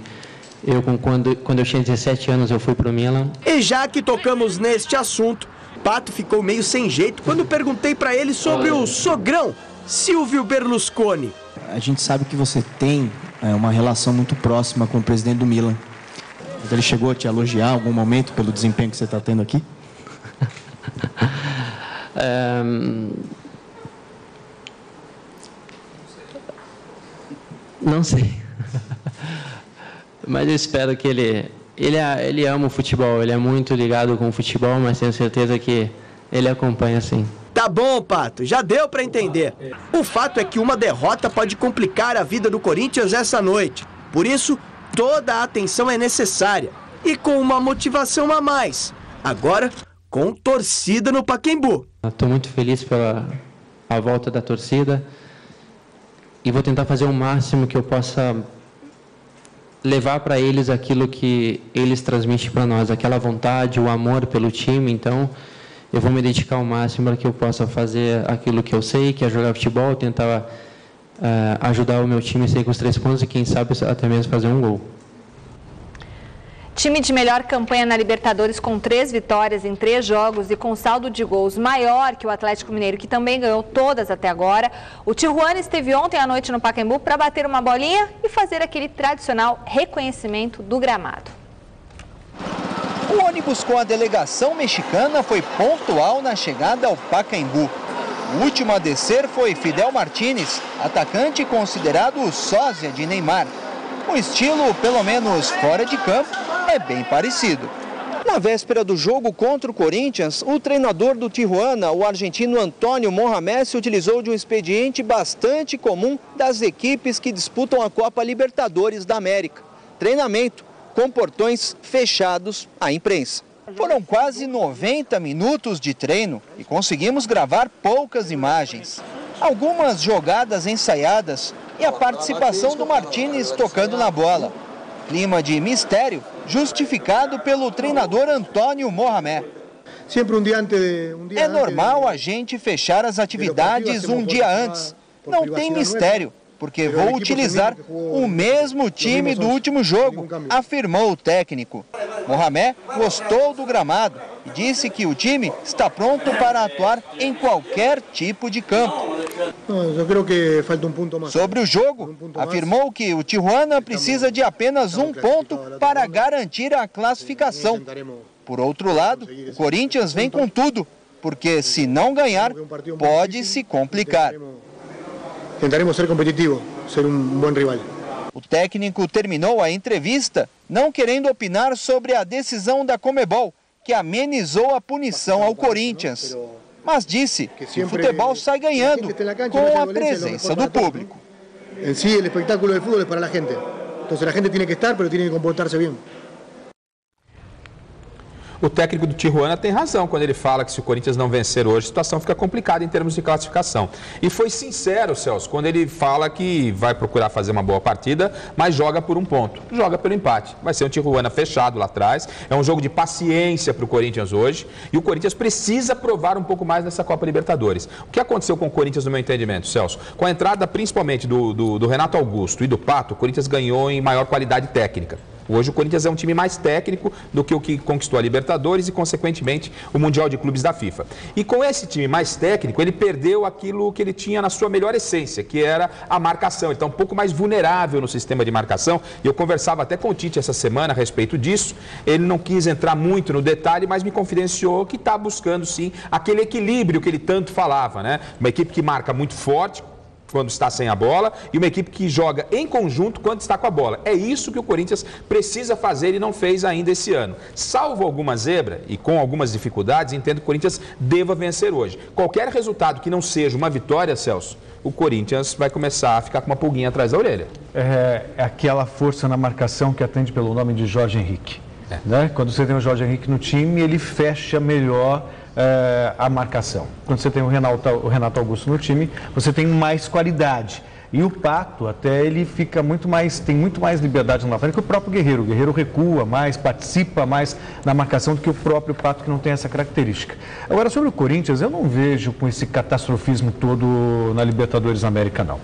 quando eu tinha 17 anos eu fui para o Milan. E já que tocamos neste assunto, Pato ficou meio sem jeito quando perguntei para ele sobre o sogrão, Silvio Berlusconi. A gente sabe que você tem uma relação muito próxima com o presidente do Milan. Ele chegou a te elogiar em algum momento pelo desempenho que você está tendo aqui? Não sei. Mas eu espero que ele ama o futebol, ele é muito ligado com o futebol, mas tenho certeza que ele acompanha sim. Tá bom, Pato, já deu para entender. O fato é que uma derrota pode complicar a vida do Corinthians essa noite. Por isso, toda a atenção é necessária. E com uma motivação a mais. Agora, com torcida no Pacaembu. Estou muito feliz pela volta da torcida. E vou tentar fazer o máximo que eu possa levar para eles aquilo que eles transmitem para nós. Aquela vontade, o amor pelo time. Então, eu vou me dedicar ao máximo para que eu possa fazer aquilo que eu sei, que é jogar futebol, tentar ajudar o meu time a sair com os 3 pontos e quem sabe até mesmo fazer um gol. Time de melhor campanha na Libertadores com 3 vitórias em 3 jogos e com saldo de gols maior que o Atlético Mineiro, que também ganhou todas até agora. O Tijuana esteve ontem à noite no Pacaembu para bater uma bolinha e fazer aquele tradicional reconhecimento do gramado. O ônibus com a delegação mexicana foi pontual na chegada ao Pacaembu. O último a descer foi Fidel Martínez, atacante considerado o sósia de Neymar. O estilo, pelo menos fora de campo, é bem parecido. Na véspera do jogo contra o Corinthians, o treinador do Tijuana, o argentino Antônio Mohamed, se utilizou de um expediente bastante comum das equipes que disputam a Copa Libertadores da América. Treinamento com portões fechados à imprensa. Foram quase 90 minutos de treino e conseguimos gravar poucas imagens. Algumas jogadas ensaiadas e a participação do Martínez tocando na bola. Clima de mistério justificado pelo treinador Antônio Mohamed. É normal a gente fechar as atividades um dia antes. Não tem mistério, porque vou utilizar o mesmo time do último jogo, afirmou o técnico. Mohamed gostou do gramado e disse que o time está pronto para atuar em qualquer tipo de campo. Sobre o jogo, afirmou que o Tijuana precisa de apenas 1 ponto para garantir a classificação. Por outro lado, o Corinthians vem com tudo, porque se não ganhar, pode se complicar. Tentaremos ser competitivos, ser bom rival. O técnico terminou a entrevista não querendo opinar sobre a decisão da Conmebol, que amenizou a punição ao Corinthians, mas disse que o futebol sai ganhando com a presença do público. Em si, o espetáculo de futebol é para a gente. Então, a gente tem que estar, mas tem que comportar-se bem. O técnico do Tijuana tem razão quando ele fala que se o Corinthians não vencer hoje, a situação fica complicada em termos de classificação. E foi sincero, Celso, quando ele fala que vai procurar fazer uma boa partida, mas joga por um ponto, joga pelo empate. Vai ser um Tijuana fechado lá atrás, é um jogo de paciência para o Corinthians hoje, e o Corinthians precisa provar um pouco mais nessa Copa Libertadores. O que aconteceu com o Corinthians, no meu entendimento, Celso? Com a entrada principalmente do Renato Augusto e do Pato, o Corinthians ganhou em maior qualidade técnica. Hoje o Corinthians é um time mais técnico do que o que conquistou a Libertadores e, consequentemente, o Mundial de Clubes da FIFA. E com esse time mais técnico, ele perdeu aquilo que ele tinha na sua melhor essência, que era a marcação. Ele está um pouco mais vulnerável no sistema de marcação. E eu conversava até com o Tite essa semana a respeito disso. Ele não quis entrar muito no detalhe, mas me confidenciou que está buscando, sim, aquele equilíbrio que ele tanto falava, né? Uma equipe que marca muito forte quando está sem a bola e uma equipe que joga em conjunto quando está com a bola. É isso que o Corinthians precisa fazer e não fez ainda esse ano. Salvo alguma zebra e com algumas dificuldades, entendo que o Corinthians deva vencer hoje. Qualquer resultado que não seja uma vitória, Celso, o Corinthians vai começar a ficar com uma pulguinha atrás da orelha. É aquela força na marcação que atende pelo nome de Jorge Henrique. Né? Quando você tem o Jorge Henrique no time, ele fecha melhor a marcação. Quando você tem o Renato Augusto no time, você tem mais qualidade. E o Pato, até ele fica tem muito mais liberdade na frente que o próprio Guerreiro. O Guerreiro recua mais, participa mais na marcação do que o próprio Pato, que não tem essa característica. Agora, sobre o Corinthians, eu não vejo com esse catastrofismo todo na Libertadores América, não.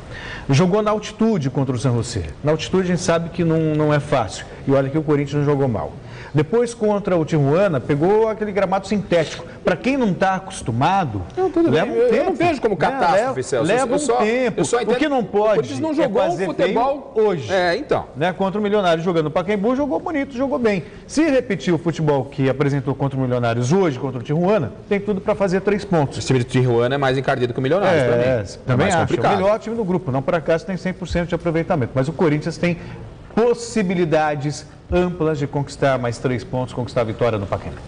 Jogou na altitude contra o San José. Na altitude a gente sabe que não é fácil. E olha que o Corinthians não jogou mal. Depois, contra o Tijuana, pegou aquele gramado sintético. Para quem não está acostumado, leva um tempo. Eu não vejo como catástrofe, Celso. Leva um tempo. O que não pode, o Corinthians não jogou fazer futebol hoje. Então. Né? Contra o Milionários jogando no Pacaembu, jogou bonito, jogou bem. Se repetir o futebol que apresentou contra o Milionários hoje, contra o Tijuana, tem tudo para fazer 3 pontos. O time do Tijuana é mais encardido que o Milionários, para mim. Também acho. Complicado. É o melhor time do grupo. Não por acaso tem 100% de aproveitamento. Mas o Corinthians tem possibilidades amplas de conquistar mais 3 pontos, conquistar a vitória no Pacaembu.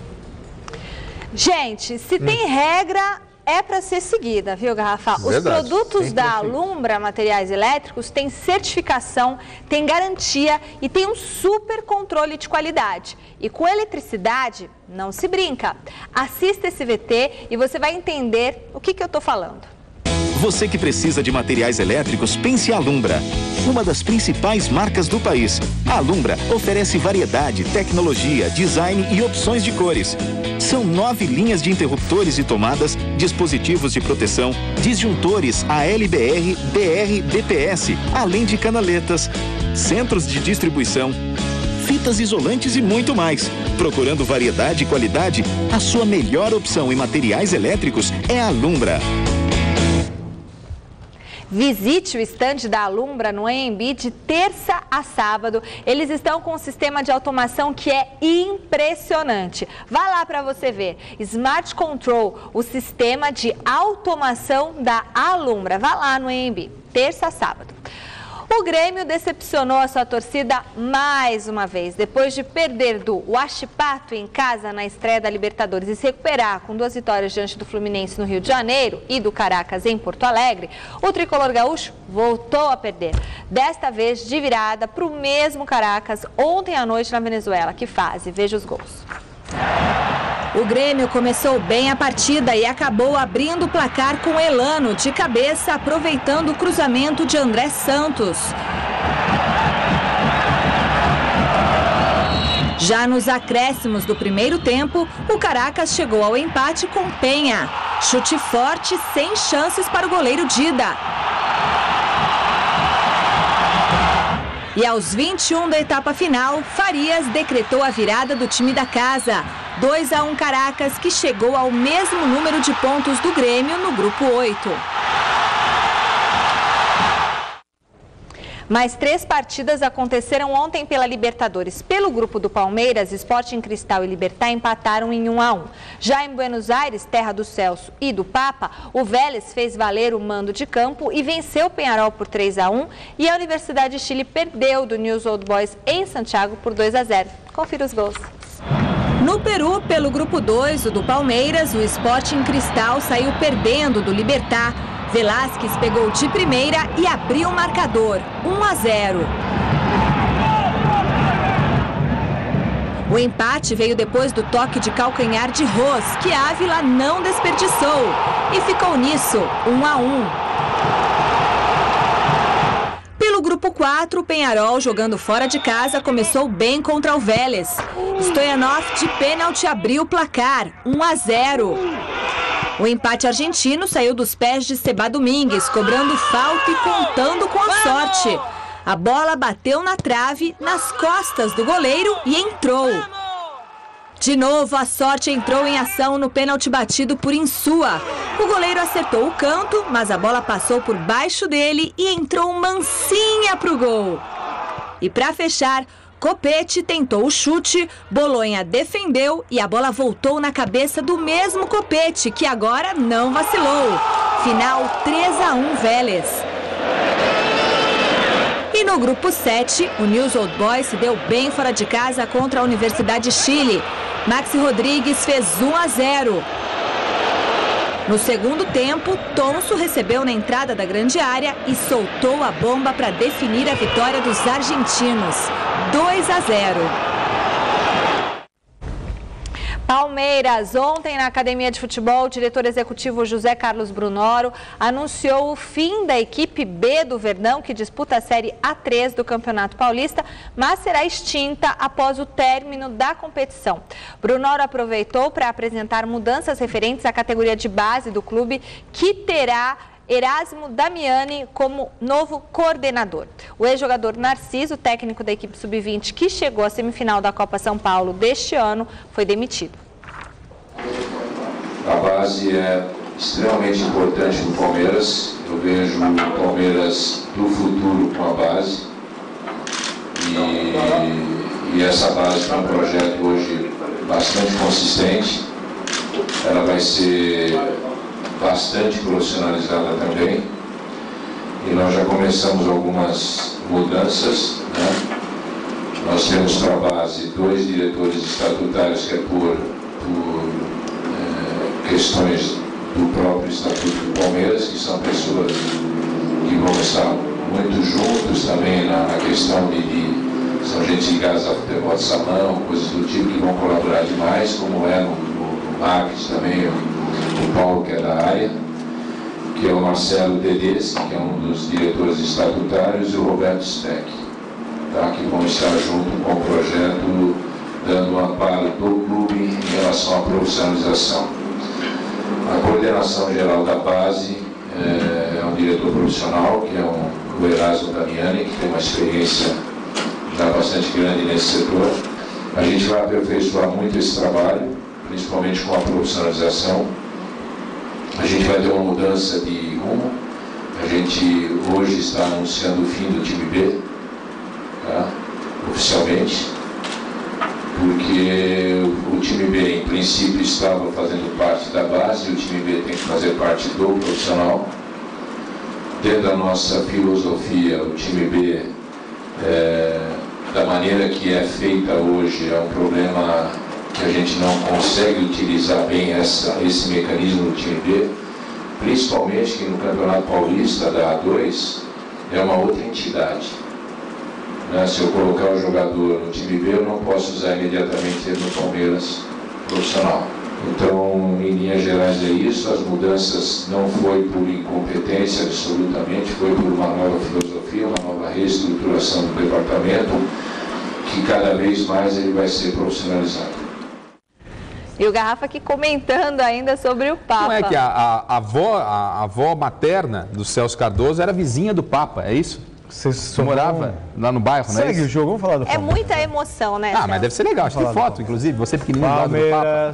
Gente, se tem regra, é para ser seguida, viu, Garrafa? Os produtos da Alumbra Materiais Elétricos têm certificação, têm garantia e têm um super controle de qualidade. E com eletricidade, não se brinca. Assista esse VT e você vai entender o que eu estou falando. Você que precisa de materiais elétricos, pense Alumbra, uma das principais marcas do país. A Alumbra oferece variedade, tecnologia, design e opções de cores. São 9 linhas de interruptores e tomadas, dispositivos de proteção, disjuntores ALBR, BR, BPS, além de canaletas, centros de distribuição, fitas isolantes e muito mais. Procurando variedade e qualidade, a sua melhor opção em materiais elétricos é a Alumbra. Visite o estande da Alumbra no AMB de terça a sábado. Eles estão com um sistema de automação que é impressionante. Vai lá para você ver. Smart Control, o sistema de automação da Alumbra. Vai lá no AMB, terça a sábado. O Grêmio decepcionou a sua torcida mais uma vez. Depois de perder do Huachipato em casa na estreia da Libertadores e se recuperar com 2 vitórias diante do Fluminense no Rio de Janeiro e do Caracas em Porto Alegre, o tricolor gaúcho voltou a perder. Desta vez de virada para o mesmo Caracas ontem à noite na Venezuela. Que fase, veja os gols. O Grêmio começou bem a partida e acabou abrindo o placar com Elano de cabeça, aproveitando o cruzamento de André Santos. Já nos acréscimos do primeiro tempo, o Caracas chegou ao empate com Penha. Chute forte, sem chances para o goleiro Dida. E aos 21 da etapa final, Farias decretou a virada do time da casa. 2-1 Caracas, que chegou ao mesmo número de pontos do Grêmio no grupo 8. Mais 3 partidas aconteceram ontem pela Libertadores. Pelo grupo do Palmeiras, Sporting Cristal e Libertad empataram em 1-1. Já em Buenos Aires, terra do Celso e do Papa, o Vélez fez valer o mando de campo e venceu o Peñarol por 3-1. E a Universidade de Chile perdeu do News Old Boys em Santiago por 2-0. Confira os gols. No Peru, pelo grupo 2, o do Palmeiras, o Sporting Cristal saiu perdendo do Libertad. Velásquez pegou de primeira e abriu o marcador, 1-0. O empate veio depois do toque de calcanhar de Ros, que Ávila não desperdiçou. E ficou nisso, 1-1. Pelo grupo 4, o Peñarol, jogando fora de casa, começou bem contra o Vélez. Stoyanov de pênalti abriu o placar, 1-0. O empate argentino saiu dos pés de Seba Domingues, cobrando falta e contando com a sorte. A bola bateu na trave, nas costas do goleiro e entrou. De novo, a sorte entrou em ação no pênalti batido por Insua. O goleiro acertou o canto, mas a bola passou por baixo dele e entrou mansinha pro gol. E para fechar, Copete tentou o chute, Bolonha defendeu e a bola voltou na cabeça do mesmo Copete, que agora não vacilou. Final 3-1 Vélez. E no grupo 7, o News Old Boys se deu bem fora de casa contra a Universidade de Chile. Maxi Rodrigues fez 1-0. No segundo tempo, Tonso recebeu na entrada da grande área e soltou a bomba para definir a vitória dos argentinos. 2-0. Palmeiras, ontem na Academia de Futebol, o diretor executivo José Carlos Brunoro anunciou o fim da equipe B do Verdão, que disputa a Série A3 do Campeonato Paulista, mas será extinta após o término da competição. Brunoro aproveitou para apresentar mudanças referentes à categoria de base do clube, que terá Erasmo Damiani como novo coordenador. O ex-jogador Narciso, técnico da equipe sub-20, que chegou à semifinal da Copa São Paulo deste ano, foi demitido. A base é extremamente importante no Palmeiras. Eu vejo o Palmeiras do futuro com a base. E essa base é um projeto hoje bastante consistente. Ela vai ser bastante profissionalizada também, e nós já começamos algumas mudanças, né? Nós temos para a base 2 diretores estatutários, que é por questões do próprio Estatuto do Palmeiras, que são pessoas que vão estar muito juntos também na questão são gente ligadas a futebol de salão, coisas do tipo, que vão colaborar demais, como é no marketing também, o Paulo, que é da área, que é o Marcelo Dedeschi, que é um dos diretores estatutários, e o Roberto Steck, tá? Que vão estar junto com o projeto, dando um amparo do clube em relação à profissionalização. A coordenação geral da base é um diretor profissional, que é o Erasmo Damiani, que tem uma experiência já bastante grande nesse setor. A gente vai aperfeiçoar muito esse trabalho, principalmente com a profissionalização. A gente vai ter uma mudança de rumo. A gente hoje está anunciando o fim do time B, tá? Oficialmente, porque o time B, em princípio, estava fazendo parte da base, e o time B tem que fazer parte do profissional. Dentro da nossa filosofia, o time B, da maneira que é feita hoje, é um problema que a gente não consegue utilizar bem esse mecanismo do time B, principalmente que no Campeonato Paulista da A2 é uma outra entidade. Né? Se eu colocar o jogador no time B, eu não posso usar imediatamente ele no Palmeiras profissional. Então, em linhas gerais é isso, as mudanças não foi por incompetência absolutamente, foi por uma nova filosofia, uma nova reestruturação do departamento, que cada vez mais ele vai ser profissionalizado. E o Garrafa aqui comentando ainda sobre o Papa. Não é que a avó materna do Celso Cardoso era vizinha do Papa, é isso? Você morava lá no bairro, não é isso? Segue o jogo, vamos falar do Papa. É muita emoção, né? Ah, mas deve ser legal, acho que tem foto, inclusive, você pequenininho do lado do Papa.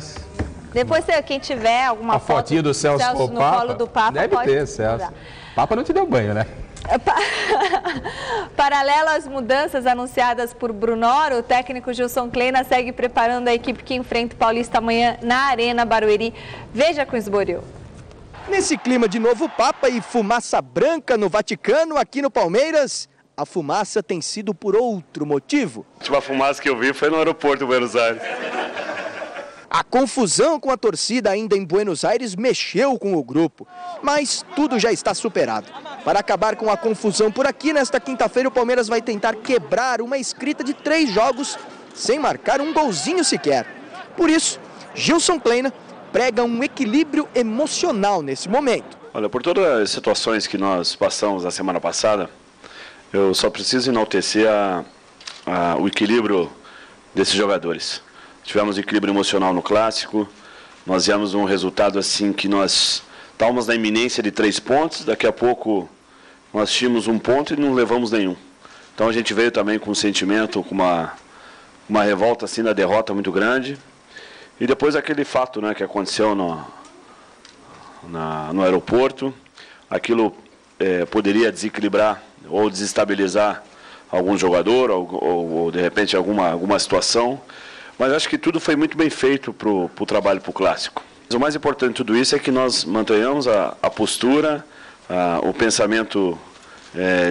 Depois, quem tiver alguma foto fotinha do Celso no Papa, colo do Papa, deve pode ter, Celso. Papa não te deu banho, né? Paralelo às mudanças anunciadas por Brunoro, o técnico Gilson Kleina segue preparando a equipe que enfrenta o Paulista amanhã na Arena Barueri. Veja com o Esboril. Nesse clima de novo Papa e fumaça branca no Vaticano, aqui no Palmeiras, a fumaça tem sido por outro motivo. A última fumaça que eu vi foi no aeroporto de Buenos Aires. A confusão com a torcida ainda em Buenos Aires mexeu com o grupo, mas tudo já está superado. Para acabar com a confusão por aqui, nesta quinta-feira o Palmeiras vai tentar quebrar uma escrita de 3 jogos sem marcar um golzinho sequer. Por isso, Gilson Kleina prega um equilíbrio emocional nesse momento. Olha, por todas as situações que nós passamos na semana passada, eu só preciso enaltecer o equilíbrio desses jogadores. Tivemos equilíbrio emocional no clássico, nós viemos um resultado assim que nós estávamos na iminência de 3 pontos, daqui a pouco nós tínhamos 1 ponto e não levamos nenhum. Então a gente veio também com um sentimento, com uma revolta assim da derrota muito grande. E depois aquele fato, né, que aconteceu no aeroporto, aquilo poderia desequilibrar ou desestabilizar algum jogador ou de repente alguma situação. Mas acho que tudo foi muito bem feito para o trabalho, para o clássico. Mas o mais importante de tudo isso é que nós mantenhamos a postura, o pensamento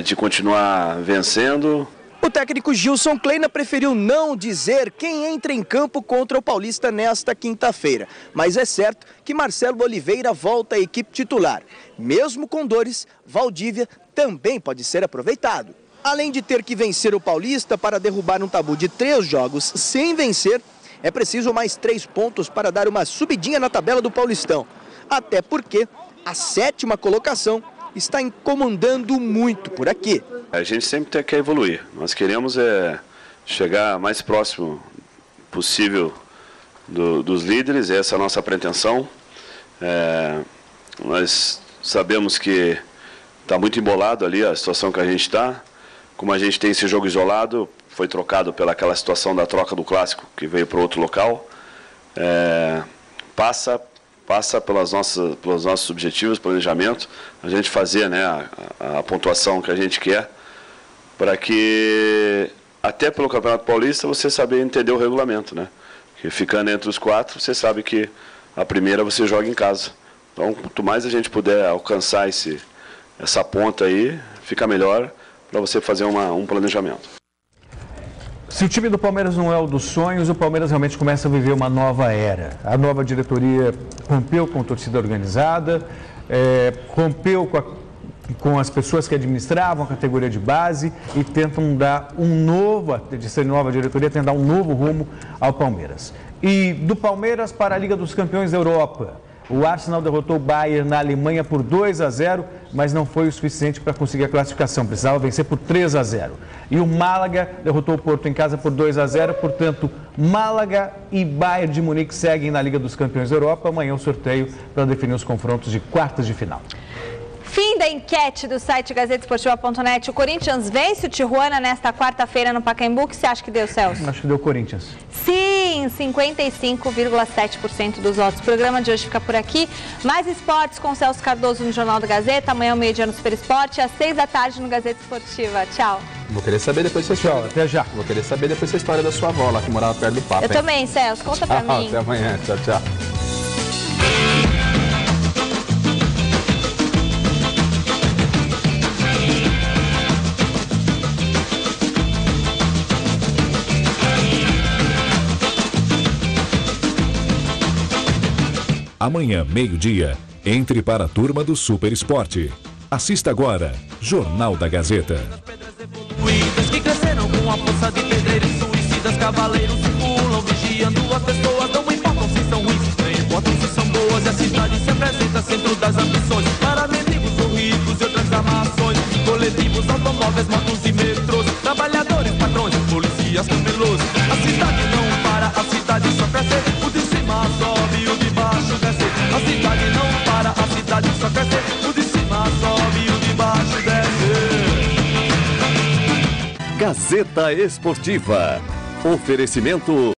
de continuar vencendo. O técnico Gilson Kleina preferiu não dizer quem entra em campo contra o Paulista nesta quinta-feira. Mas é certo que Marcelo Oliveira volta à equipe titular. Mesmo com dores, Valdívia também pode ser aproveitado. Além de ter que vencer o Paulista para derrubar um tabu de 3 jogos sem vencer, é preciso mais 3 pontos para dar uma subidinha na tabela do Paulistão. Até porque a 7ª colocação está incomodando muito por aqui. A gente sempre quer evoluir. Nós queremos chegar mais próximo possível dos líderes, essa é a nossa pretensão. Nós sabemos que está muito embolado ali a situação que a gente está. Como a gente tem esse jogo isolado, foi trocado pelaquela situação da troca do clássico, que veio para outro local. Passa pelos nossos objetivos, planejamento, a gente fazer, né, a pontuação que a gente quer, para que, até pelo Campeonato Paulista, você saber entender o regulamento, né? Que ficando entre os 4, você sabe que a primeira você joga em casa. Então, quanto mais a gente puder alcançar essa ponta aí, fica melhor para você fazer um planejamento. Se o time do Palmeiras não é o dos sonhos, o Palmeiras realmente começa a viver uma nova era. A nova diretoria rompeu com a torcida organizada, rompeu com as pessoas que administravam a categoria de base e tentam dar nova diretoria, tentar dar um novo rumo ao Palmeiras. E do Palmeiras para a Liga dos Campeões da Europa. O Arsenal derrotou o Bayern na Alemanha por 2-0, mas não foi o suficiente para conseguir a classificação. Precisava vencer por 3-0. E o Málaga derrotou o Porto em casa por 2-0. Portanto, Málaga e Bayern de Munique seguem na Liga dos Campeões da Europa. Amanhã o sorteio para definir os confrontos de quartas de final. Fim da enquete do site gazetesportiva.net. O Corinthians vence o Tijuana nesta quarta-feira no Pacaembu. O que você acha que deu, Celso? Acho que deu Corinthians. Sim, 55,7% dos votos. O programa de hoje fica por aqui. Mais esportes com Celso Cardoso no Jornal da Gazeta. Amanhã, ao meio-dia, no Super Esporte. Às 6 da tarde no Gazeta Esportiva. Tchau. Vou querer saber depois sua história. Até já. Vou querer saber depois a história da sua avó lá que morava perto do Papa. Eu também, Celso. Conta pra mim. Até amanhã. Tchau, tchau. Amanhã, meio-dia, entre para a turma do Super Esporte. Assista agora, Jornal da Gazeta. Que cresceram com a força de pedreiros suicidas, cavaleiros circulam, vigiando as pessoas, não importam se são ruins, nem importam se são boas, e a cidade se apresenta centro das ambições, para mendigos ou ricos e outras armações, coletivos, automóveis, motos e metrôs, trabalhadores, patrões, polícias, camelôs, a cidade não para, a cidade só cresce, o de cima sobe, o de baixo desce, a cidade não para, a cidade só cresce, o de cima sobe, o de baixo desce. Gazeta Esportiva. Oferecimento